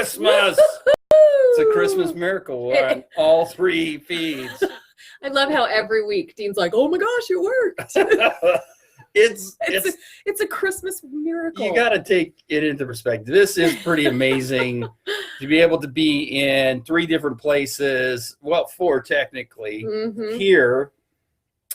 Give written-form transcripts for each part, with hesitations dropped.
Christmas. It's a Christmas miracle. We're on all 3 feeds. I love how every week Dean's like, "Oh my gosh, it worked." It's a Christmas miracle. You got to take it into perspective. This is pretty amazing to be able to be in 3 different places. Well, 4 technically. Mm-hmm. Here,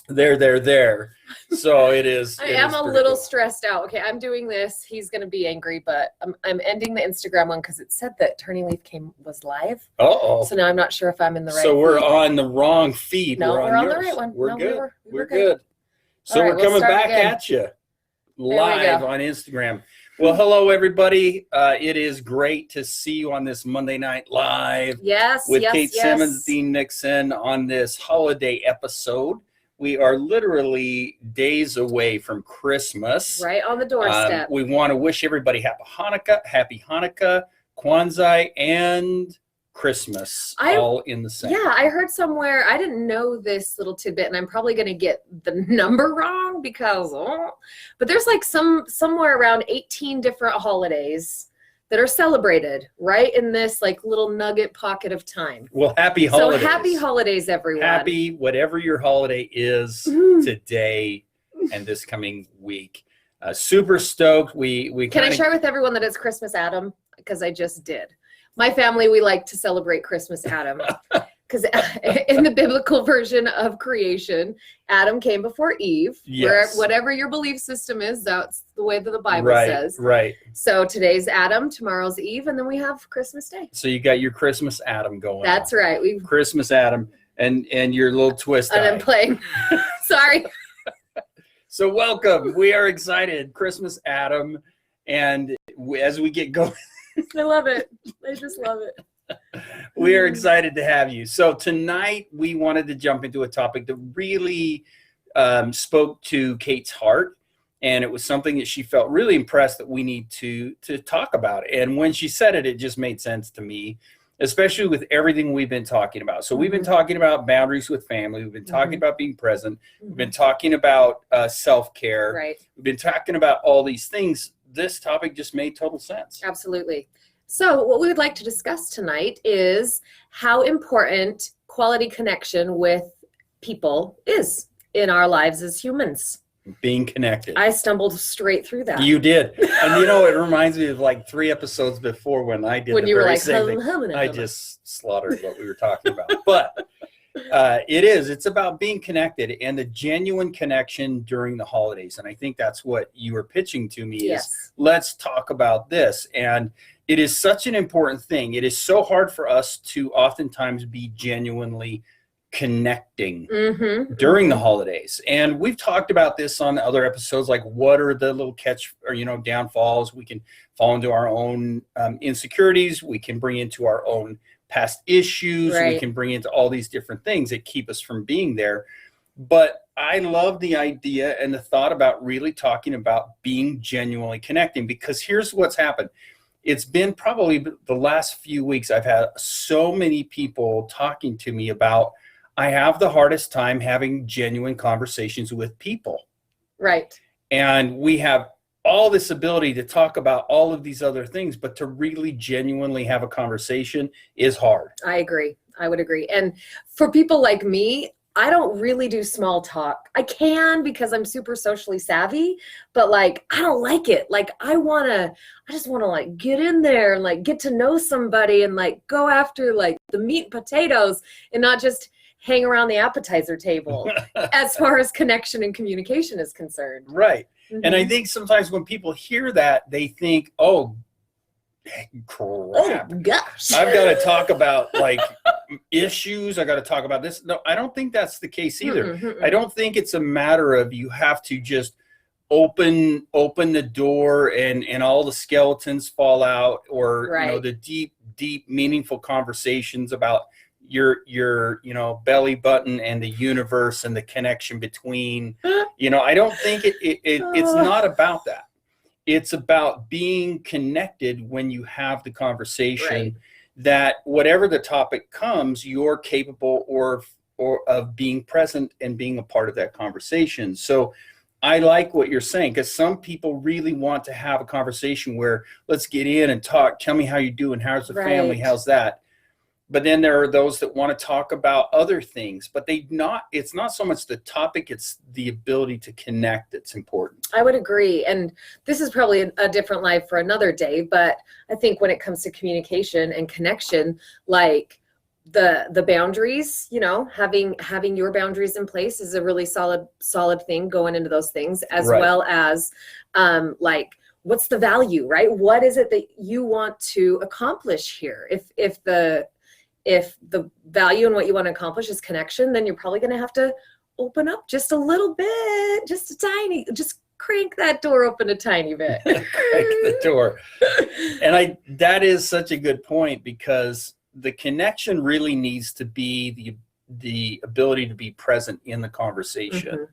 there. So it is. I am a little stressed out. Okay, I'm doing this. He's going to be angry, but I'm ending the Instagram one because it said that Turning Leaf was live. Uh-oh. So now I'm not sure if I'm in the right So we're feed. on the wrong feed. No, we're on yours. the right one. We're No, good. we're good. So right, we're coming back again. at you live on Instagram. Well, hello, everybody. It is great to see you on this Monday Night Live. Yes, with yes, Kate yes. Semmens, Dean Nixon on this holiday episode. We are literally days away from Christmas. Right on the doorstep. We want to wish everybody happy Hanukkah, Kwanzaa, and Christmas all in the same. Yeah, I heard somewhere, I didn't know this little tidbit, and I'm probably going to get the number wrong because, but there's like somewhere around 18 different holidays that are celebrated right in this like little nugget pocket of time. Well, happy holidays. So happy holidays, everyone. Happy whatever your holiday is today and this coming week. Super stoked. Can I share with everyone that it's Christmas Adam? Because I just did. My family, we like to celebrate Christmas Adam. Because in the biblical version of creation, Adam came before Eve. Yes. Whatever your belief system is, that's the way that the Bible says. Right. So today's Adam, tomorrow's Eve, and then we have Christmas Day. So you got your Christmas Adam going. That's right. We've Christmas Adam and your little twist. And I'm playing. Sorry. So welcome. We are excited. Christmas Adam, and as we get going. I love it. I just love it. We are excited to have you. So tonight we wanted to jump into a topic that really spoke to Kate's heart, and it was something that she felt really impressed that we need to talk about. And when she said it, it just made sense to me, especially with everything we've been talking about. So we've been talking about boundaries with family. We've been talking about being present. We've been talking about self-care. Right. We've been talking about all these things. This topic just made total sense. Absolutely. So what we would like to discuss tonight is how important quality connection with people is in our lives as humans. Being connected. I stumbled straight through that. You did. And it reminds me of like 3 episodes before when I did the very same thing. I just slaughtered what we were talking about. But it's about being connected and the genuine connection during the holidays. And I think that's what you were pitching to me is let's talk about this. And it is such an important thing. It is so hard for us to oftentimes be genuinely connecting during the holidays. And we've talked about this on other episodes, like what are the little downfalls. We can fall into our own insecurities. We can bring into our own past issues. Right. We can bring into all these different things that keep us from being there. But I love the idea and the thought about really talking about being genuinely connecting, because here's what's happened. It's been probably the last few weeks I've had so many people talking to me about I have the hardest time having genuine conversations with people. Right. And we have all this ability to talk about all of these other things, but to really genuinely have a conversation is hard. I agree. I would agree. And for people like me, I don't really do small talk. I can because I'm super socially savvy, but like, I don't like it. Like I just want to like get in there and like get to know somebody and like go after like the meat and potatoes and not just hang around the appetizer table as far as connection and communication is concerned. Right. And I think sometimes when people hear that, they think, oh, crap. Oh, gosh. I've got to talk about like issues. I got to talk about this. No, I don't think that's the case either. I don't think it's a matter of you have to just open the door and all the skeletons fall out, or the deep meaningful conversations about your belly button and the universe and the connection between. I don't think it's not about that. It's about being connected when you have the conversation, that whatever the topic comes, you're capable or of being present and being a part of that conversation. So I like what you're saying, because some people really want to have a conversation where let's get in and talk. Tell me how you doing. How's the family? How's that? But then there are those that want to talk about other things, but it's not so much the topic, it's the ability to connect that's important. I would agree. And this is probably a different life for another day, but I think when it comes to communication and connection, like the boundaries, you know, having your boundaries in place is a really solid thing going into those things, as well as like, what's the value, right? What is it that you want to accomplish here? If the value and what you want to accomplish is connection, then you're probably going to have to open up just a little bit, just crank that door open a tiny bit. Crank the door. And that is such a good point, because the connection really needs to be the ability to be present in the conversation. Mm-hmm.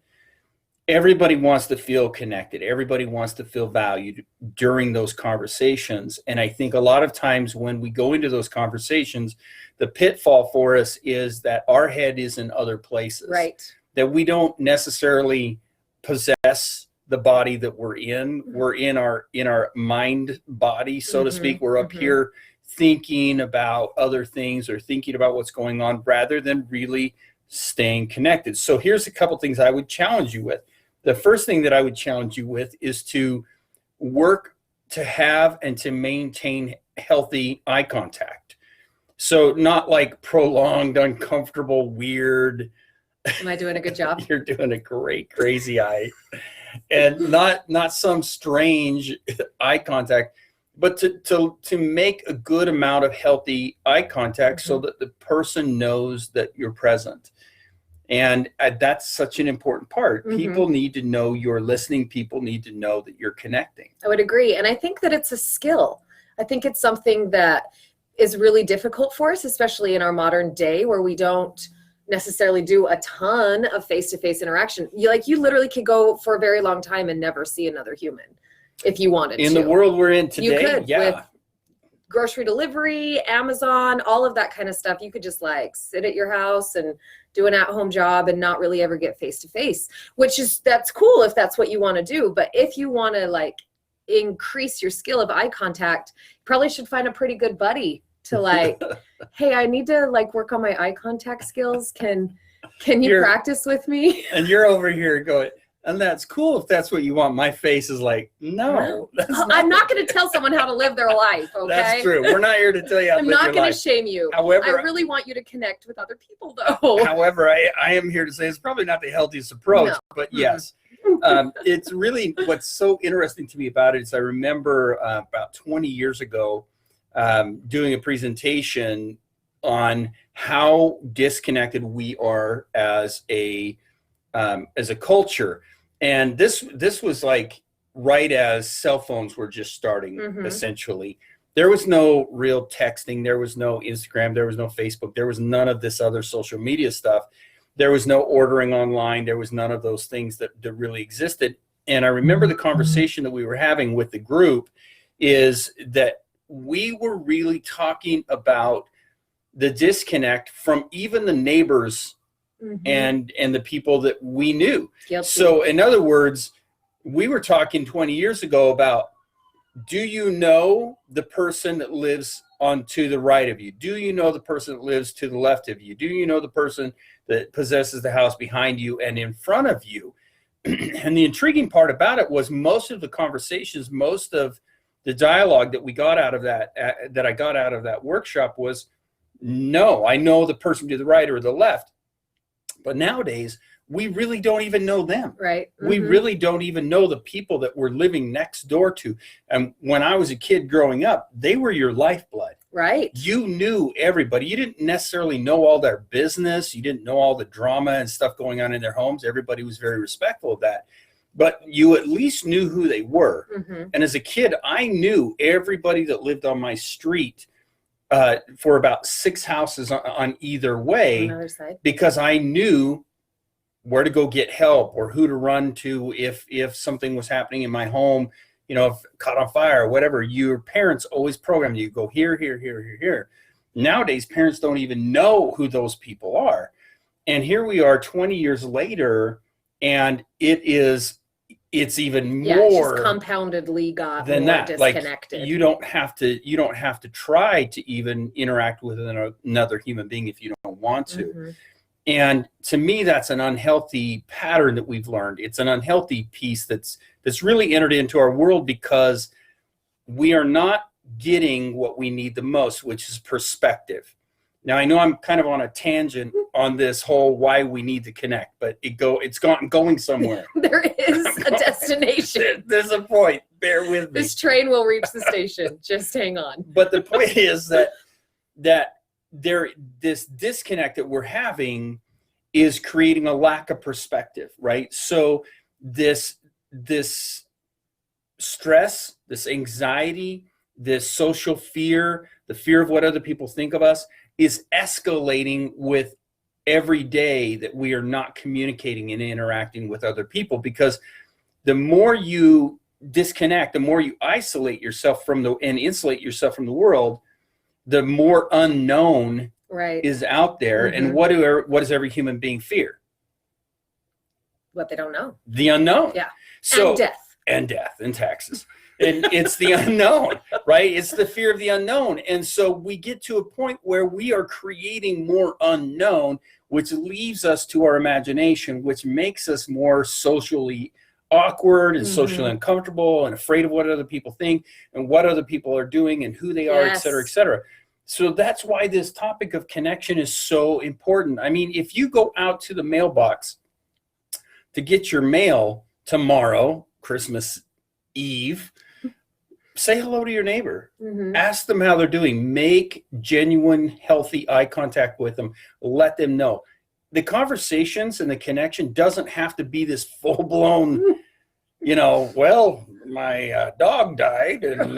Everybody wants to feel connected. Everybody wants to feel valued during those conversations. And I think a lot of times when we go into those conversations, the pitfall for us is that our head is in other places. Right. That we don't necessarily possess the body that we're in. Mm-hmm. We're in our mind body, so to speak. We're up here thinking about other things or thinking about what's going on rather than really staying connected. So here's a couple things I would challenge you with. The first thing that I would challenge you with is to work to have and to maintain healthy eye contact. So not like prolonged, uncomfortable, weird. Am I doing a good job? You're doing a great, crazy eye. And not some strange eye contact, but to make a good amount of healthy eye contact so that the person knows that you're present. And that's such an important part. Mm-hmm. People need to know you're listening. People need to know that you're connecting. I would agree. And I think that it's a skill. I think it's something that is really difficult for us, especially in our modern day where we don't necessarily do a ton of face-to-face interaction. You literally could go for a very long time and never see another human if you wanted to. In the world we're in today, you could, with grocery delivery, Amazon, all of that kind of stuff. You could just like sit at your house and do an at-home job and not really ever get face-to-face, that's cool if that's what you want to do. But if you want to like increase your skill of eye contact, you probably should find a pretty good buddy to like, hey, I need to like work on my eye contact skills. Can you practice with me? And you're over here going, and that's cool if that's what you want. My face is like, no. I'm not going to tell someone how to live their life, okay? That's true. We're not here to tell you how to live your life. I'm not going to shame you. However, I really want you to connect with other people, though. However, I am here to say it's probably not the healthiest approach, but yes. It's really, what's so interesting to me about it is I remember about 20 years ago doing a presentation on how disconnected we are as a culture. And this was like right as cell phones were just starting, essentially. There was no real texting. There was no Instagram. There was no Facebook. There was none of this other social media stuff. There was no ordering online. There was none of those things that really existed. And I remember the conversation that we were having with the group is that we were really talking about the disconnect from even the neighbors and the people that we knew. Guilty. So in other words, we were talking 20 years ago about, do you know the person that lives on to the right of you? Do you know the person that lives to the left of you? Do you know the person that possesses the house behind you and in front of you? And the intriguing part about it was most of the conversations, most of the dialogue that we got out of that I got out of that workshop was, no, I know the person to the right or the left. But nowadays, we really don't even know them. Right. We really don't even know the people that we're living next door to. And when I was a kid growing up, they were your lifeblood. Right. You knew everybody. You didn't necessarily know all their business. You didn't know all the drama and stuff going on in their homes. Everybody was very respectful of that. But you at least knew who they were. And as a kid, I knew everybody that lived on my street for about 6 houses on either way, because I knew where to go get help or who to run to if something was happening in my home, you know, if caught on fire or whatever. Your parents always programmed you, go here, here, here, here, here. Nowadays, parents don't even know who those people are. And here we are 20 years later, and it is it's even Yeah, more it's just compoundedly got than more that. disconnected. Like you don't have to try to even interact with another human being if you don't want to. Mm-hmm. And to me, that's an unhealthy pattern that we've learned. It's an unhealthy piece that's really entered into our world because we are not getting what we need the most, which is perspective. Now, I know I'm kind of on a tangent on this whole why we need to connect, but it's going somewhere. There is a destination. There's a point. Bear with me. This train will reach the station. Just hang on. But the point is that this disconnect that we're having is creating a lack of perspective, right? So this stress, this anxiety, this social fear, the fear of what other people think of us is escalating with every day that we are not communicating and interacting with other people, because the more you disconnect, the more you isolate yourself and insulate yourself from the world, the more unknown is out there. Mm-hmm. And what does every human being fear? What they don't know. The unknown. Yeah. So, and death and taxes. And it's the unknown, right? It's the fear of the unknown. And so we get to a point where we are creating more unknown, which leaves us to our imagination, which makes us more socially awkward and socially uncomfortable and afraid of what other people think and what other people are doing and who they are, et cetera, et cetera. So that's why this topic of connection is so important. I mean, if you go out to the mailbox to get your mail tomorrow, Christmas Eve, say hello to your neighbor. Mm-hmm. Ask them how they're doing. Make genuine, healthy eye contact with them. Let them know. The conversations and the connection doesn't have to be this full-blown, well, my dog died, and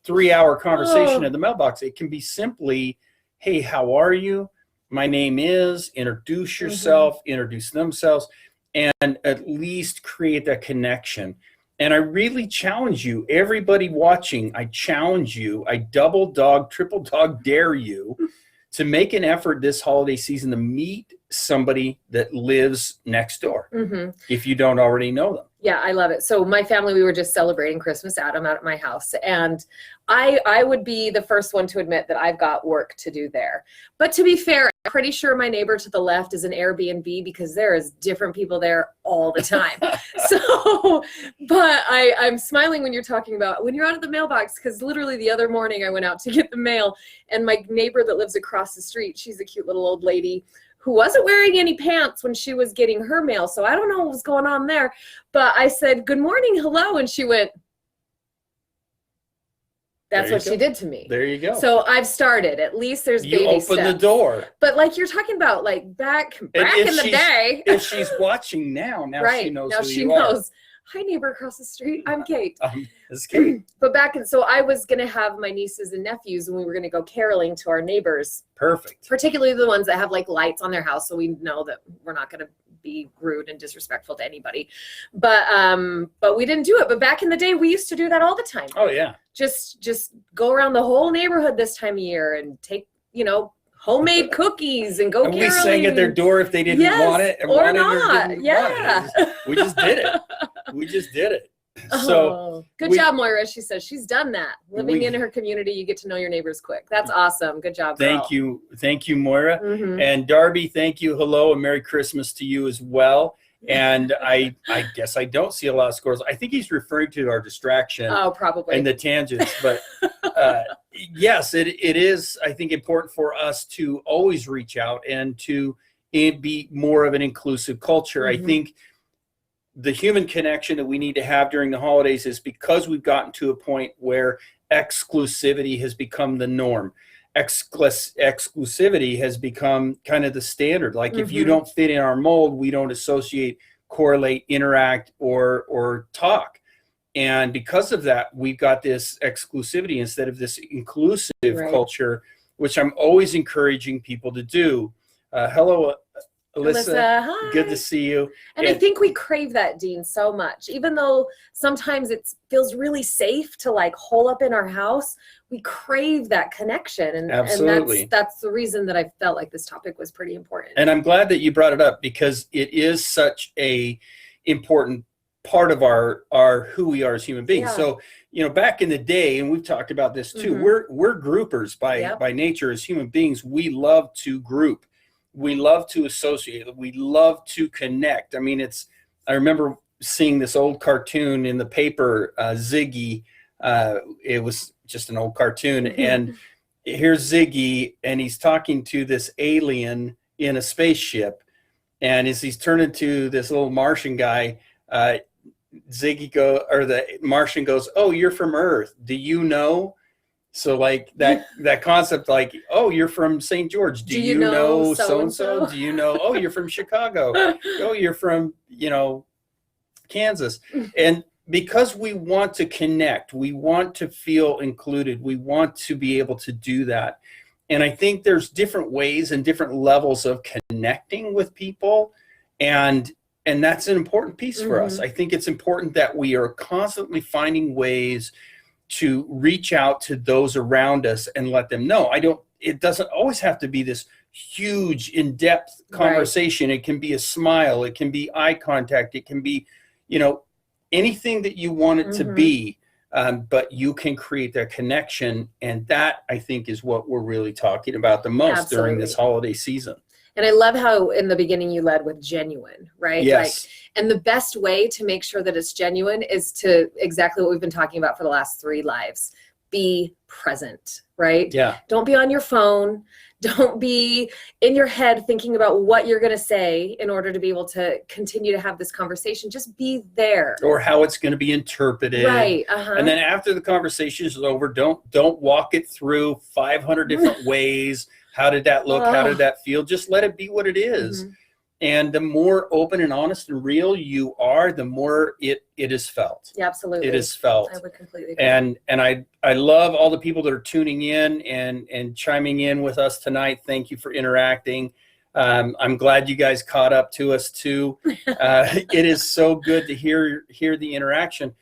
3-hour conversation in the mailbox. It can be simply, hey, how are you? My name is, introduce yourself, introduce themselves, and at least create that connection. And I really challenge you, everybody watching, I challenge you, I double dog, triple dog dare you to make an effort this holiday season to meet somebody that lives next door, if you don't already know them. Yeah, I love it. So my family, we were just celebrating Christmas, Adam, out at my house. And I would be the first one to admit that I've got work to do there. But to be fair, I'm pretty sure my neighbor to the left is an Airbnb because there is different people there all the time. But I'm smiling when you're talking about when you're out at the mailbox, because literally the other morning I went out to get the mail, and my neighbor that lives across the street, she's a cute little old lady who wasn't wearing any pants when she was getting her mail. So I don't know what was going on there. But I said, good morning, hello. And she went, that's what she did to me. There you go. So I've started. At least there's baby steps. You open the door. But like you're talking about, like back in the day. If she's watching now right. She knows now who she you knows. Hi, neighbor across the street. I'm Kate. It's Kate. But so I was going to have my nieces and nephews, and we were going to go caroling to our neighbors. Perfect. Particularly the ones that have like lights on their house, so we know that we're not going to be rude and disrespectful to anybody. But we didn't do it. But back in the day, we used to do that all the time. Oh yeah. Just go around the whole neighborhood this time of year and take, homemade cookies and go caroling. We sang at their door if they didn't want it or not. We just did it. So good job, Moira. She says she's done that. Living in her community, you get to know your neighbors quick. That's awesome. Good job, girl. Thank you, Moira. And Darby, thank you. Hello and Merry Christmas to you as well. And I guess I don't see a lot of squirrels. I think he's referring to our distraction. Oh, probably. And the tangents. But yes, it is, I think, important for us to always reach out and to be more of an inclusive culture. I think the human connection that we need to have during the holidays is because we've gotten to a point where exclusivity has become the norm. Exclusivity has become kind of the standard. Like if you don't fit in our mold, we don't associate, correlate, interact, or talk. And because of that, we've got this exclusivity instead of this inclusive culture, which I'm always encouraging people to do. Hello, Alyssa, hi. Good to see you. And I think we crave that, Dean, so much. Even though sometimes it feels really safe to like hole up in our house, we crave that connection. And, absolutely. And that's the reason that I felt like this topic was pretty important. And I'm glad that you brought it up because it is such a important part of our who we are as human beings. Yeah. So, back in the day, and we've talked about this too, we're groupers by nature as human beings. We love to group. We love to associate. We love to connect. I mean, I remember seeing this old cartoon in the paper, Ziggy. It was just an old cartoon. And here's Ziggy, and he's talking to this alien in a spaceship. And as he's turning to this little Martian guy, the Martian goes, "Oh, you're from Earth. Do you know?" So like that concept, like, "Oh, you're from St. George. Do you know so-and-so? Do you know, oh, you're from Chicago. Oh, you're from, Kansas." And because we want to connect, we want to feel included, we want to be able to do that. And I think there's different ways and different levels of connecting with people. And that's an important piece for us. I think it's important that we are constantly finding ways to reach out to those around us and let them know. It doesn't always have to be this huge, in-depth conversation. Right. It can be a smile. It can be eye contact. It can be, anything that you want it to be, but you can create that connection. And that, I think, is what we're really talking about the most during this holiday season. And I love how in the beginning you led with genuine, right? Yes. And the best way to make sure that it's genuine is to exactly what we've been talking about for the last 3 lives. Be present, right? Yeah. Don't be on your phone. Don't be in your head thinking about what you're going to say in order to be able to continue to have this conversation. Just be there. Or how it's going to be interpreted. Right. And then after the conversation is over, don't walk it through 500 different ways. How did that look? How did that feel? Just let it be what it is. And the more open and honest and real you are, the more it is felt. Yeah, absolutely. It is felt. I would completely agree. And I love all the people that are tuning in and chiming in with us tonight. Thank you for interacting. I'm glad you guys caught up to us too. It is so good to hear the interaction.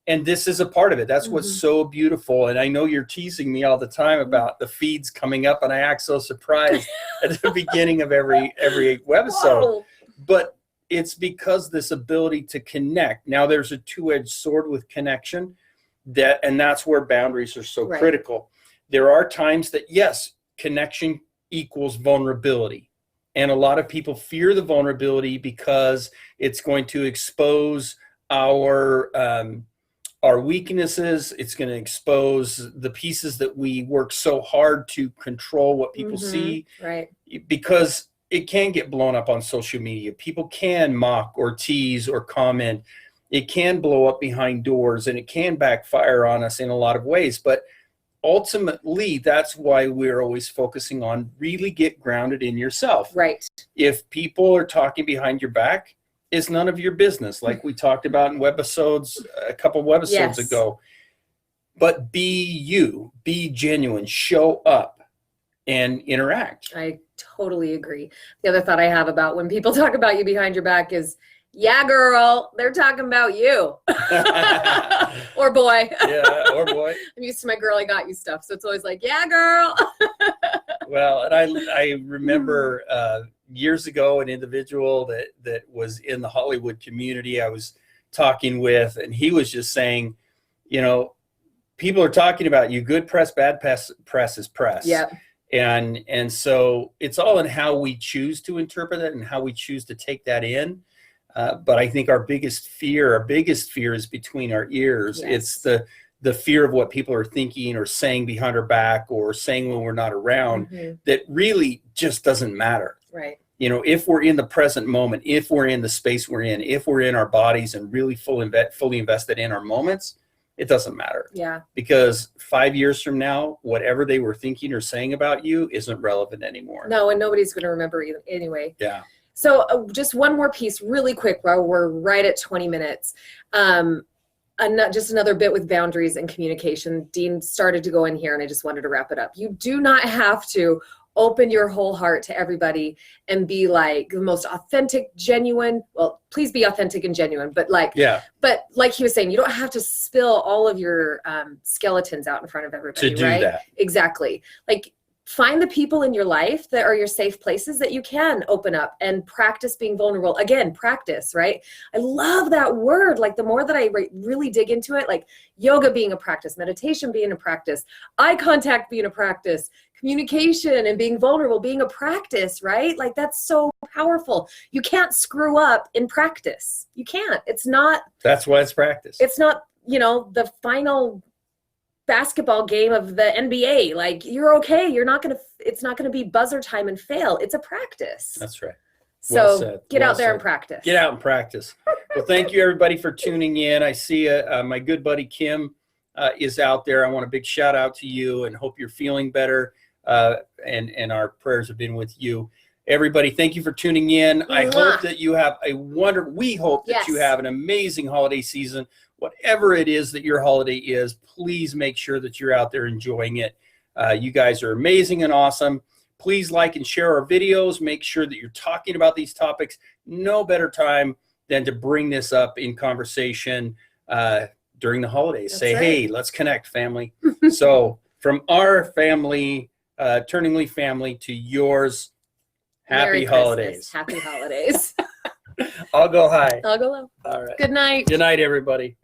And this is a part of it. That's what's so beautiful. And I know you're teasing me all the time about the feeds coming up, and I act so surprised at the beginning of every webisode. Whoa. But it's because this ability to connect. Now there's a two-edged sword with connection, and that's where boundaries are so critical. There are times that, yes, connection equals vulnerability. And a lot of people fear the vulnerability because it's going to expose our weaknesses. It's going to expose the pieces that we work so hard to control what people see. Right. Because it can get blown up on social media. People can mock or tease or comment. It can blow up behind doors, and it can backfire on us in a lot of ways. But ultimately, that's why we're always focusing on really get grounded in yourself. Right. If people are talking behind your back, it's none of your business, like we talked about in a couple of webisodes ago. But be you, be genuine, show up and interact. I totally agree. The other thought I have about when people talk about you behind your back is, yeah, girl, they're talking about you. Or boy. Yeah, or boy. I'm used to my girl, I got you stuff. So it's always like, yeah, girl. Well, and I remember years ago, an individual that was in the Hollywood community I was talking with, and he was just saying, people are talking about you. Good press, bad press is press. Yeah. And so it's all in how we choose to interpret it and how we choose to take that in. But I think our biggest fear is between our ears. Yes. It's the fear of what people are thinking or saying behind our back or saying when we're not around that really just doesn't matter. Right. If we're in the present moment, if we're in the space we're in, if we're in our bodies and really fully invested in our moments, it doesn't matter. Yeah. Because 5 years from now, whatever they were thinking or saying about you isn't relevant anymore. No, and nobody's going to remember you anyway. Yeah. So just one more piece really quick while we're right at 20 minutes. Just another bit with boundaries and communication. Dean started to go in here and I just wanted to wrap it up. You do not have to open your whole heart to everybody and be like the most authentic, genuine. Well, please be authentic and genuine, but like he was saying, you don't have to spill all of your skeletons out in front of everybody, to do that. Exactly. Like, find the people in your life that are your safe places that you can open up and practice being vulnerable. Again, practice, right? I love that word. Like the more that I really dig into it, like yoga being a practice, meditation being a practice, eye contact being a practice, communication and being vulnerable being a practice, right? Like that's so powerful. You can't screw up in practice. You can't. It's not. That's why it's practice. It's not, the final basketball game of the NBA. Like you're okay. It's not going to be buzzer time and fail. It's a practice. That's right. So get out there and practice. Get out and practice. Well, thank you everybody for tuning in. I see my good buddy Kim is out there. I want a big shout out to you and hope you're feeling better. And our prayers have been with you. Everybody, thank you for tuning in. I hope that you have we hope that you have an amazing holiday season. Whatever it is that your holiday is, please make sure that you're out there enjoying it. You guys are amazing and awesome. Please like and share our videos. Make sure that you're talking about these topics. No better time than to bring this up in conversation during the holidays. Say, hey, let's connect, family. So from our family, Turning Leaf family, to yours, happy holidays. Happy holidays. I'll go high. I'll go low. All right. Good night. Good night, everybody.